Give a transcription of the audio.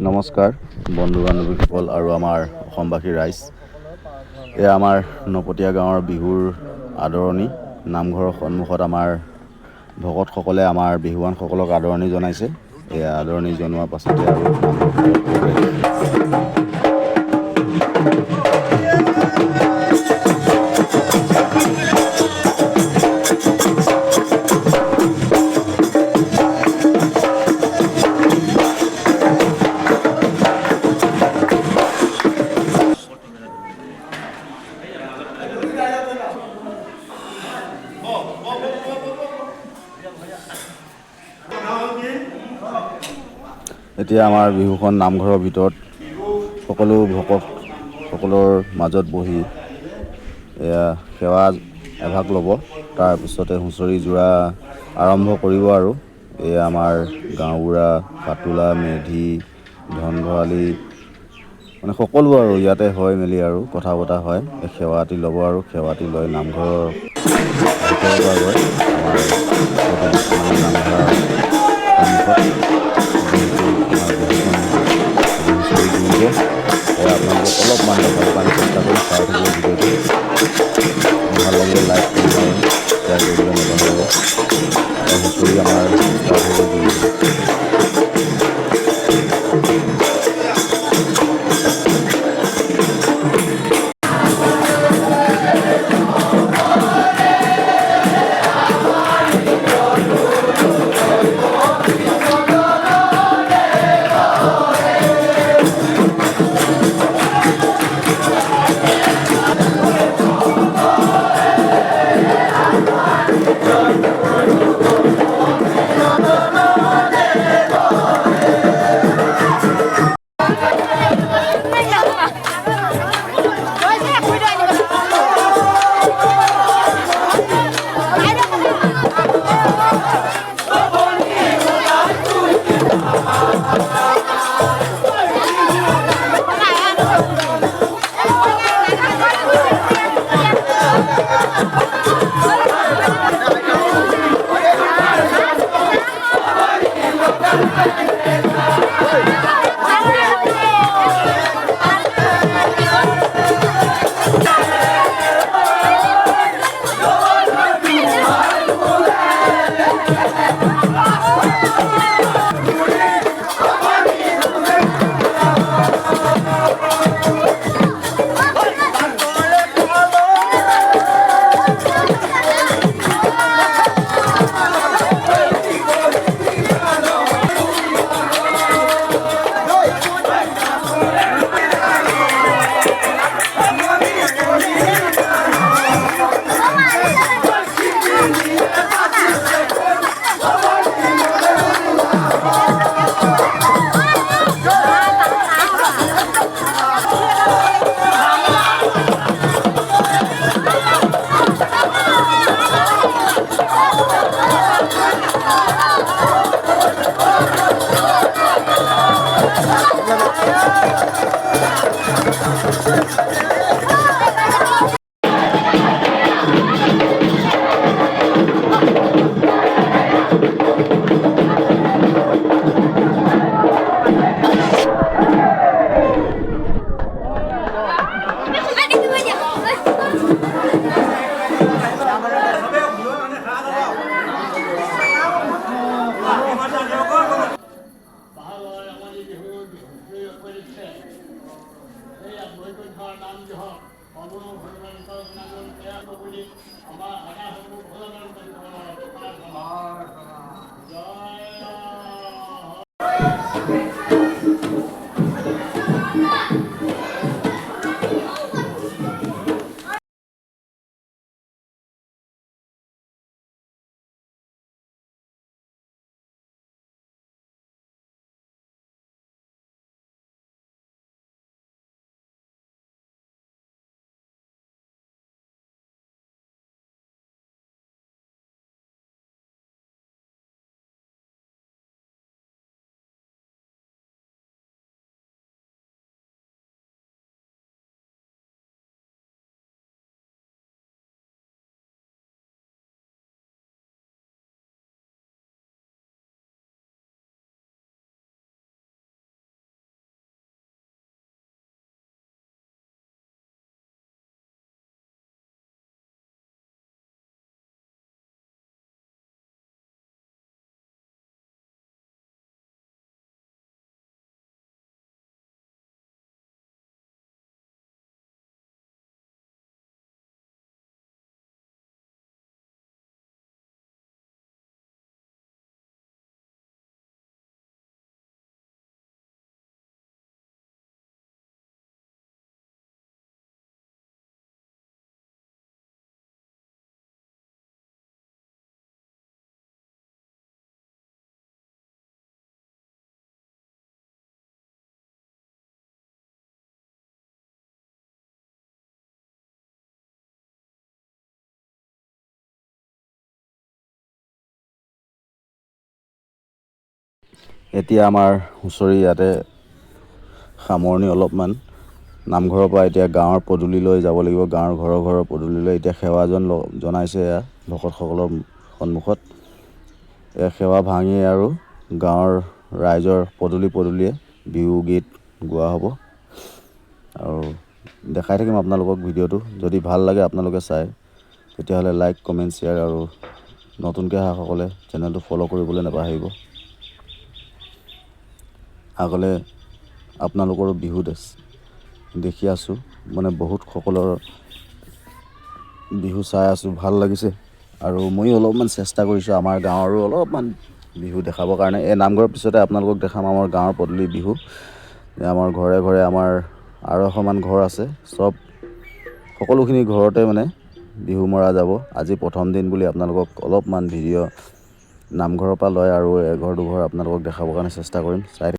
নমস্কাৰ বন্ধু বান্ধৱীসকল আৰু আমাৰ অসমবাসী ৰাইজ। এয়া আমাৰ নপতীয়া গাঁৱৰ বিহুৰ আদৰণি। নামঘৰৰ সন্মুখত আমাৰ ভকতসকলে আমাৰ বিহুৱানসকলক আদৰণি জনাইছে। এয়া আদৰণি জনোৱাৰ পাছতে আৰু এতিয়া আমাৰ বিহুখন নামঘৰৰ ভিতৰত সকলো ভকতসকলৰ মাজত বহি এয়া সেৱা এভাগ ল'ব। তাৰপিছতে হুঁচৰি যোৰা আৰম্ভ কৰিব আৰু এয়া আমাৰ গাঁওবুঢ়া, পাতোলা, মেধি, ধন ভৰালি মানে সকলো আৰু ইয়াতে হৈ মেলি আৰু কথা বতৰা হয়। এই সেৱাটি ল'ব আৰু সেৱাটি লৈ নামঘৰৰ ভিতৰৰ পৰা গৈ আমাৰ নামঘৰৰ সন্মুখত হুঁচৰি দৌৰিব। আপোনালোকে অলপমান দেখাবৰ কাৰণে চেষ্টা কৰি চাই থাকিব ভিডিঅ'টো। ভাল লাগিলে লাইক কৰিব আৰু শ্বেয়াৰ কৰিবলৈ নাপাহৰিব। হুঁচৰি আমাৰ ষ্টাৰ্ট হ'ব দৌৰিব। এতিয়া আমাৰ হুঁচৰি ইয়াতে সামৰণি অলপমান। নামঘৰৰ পৰা এতিয়া গাঁৱৰ পদূলিলৈ যাব লাগিব, গাঁৱৰ ঘৰৰ পদূলিলৈ। এতিয়া সেৱাজন জনাইছে এয়া ভকতসকলৰ সন্মুখত। এয়া সেৱা ভাঙি আৰু গাঁৱৰ ৰাইজৰ পদূলিয়ে বিহু গীত গোৱা হ'ব। আৰু দেখাই থাকিম আপোনালোকক ভিডিঅ'টো। যদি ভাল লাগে আপোনালোকে চাই, তেতিয়াহ'লে লাইক, কমেণ্ট, শ্বেয়াৰ আৰু নতুনকৈ অহাসকলে চেনেলটো ফ'ল' কৰিবলৈ নাপাহৰিব। আগলৈ আপোনালোকৰো বিহু দেখি আছোঁ, মানে বহুত সকলৰ বিহু চাই আছোঁ, ভাল লাগিছে। আৰু ময়ো অলপমান চেষ্টা কৰিছোঁ আমাৰ গাঁৱৰো অলপমান বিহু দেখাবৰ কাৰণে। এই নামঘৰৰ পিছতে আপোনালোকক দেখাম আমাৰ গাঁৱৰ পদূলি বিহু। আমাৰ ঘৰে আমাৰ আৰু এশমান ঘৰ আছে, সকলোখিনি ঘৰতে মানে বিহু মৰা যাব। আজি প্ৰথম দিন বুলি আপোনালোকক অলপমান ভিডিঅ' নামঘৰৰ পৰা লয় আৰু এঘৰ দুঘৰ আপোনালোকক দেখাবৰ কাৰণে চেষ্টা কৰিম। চাই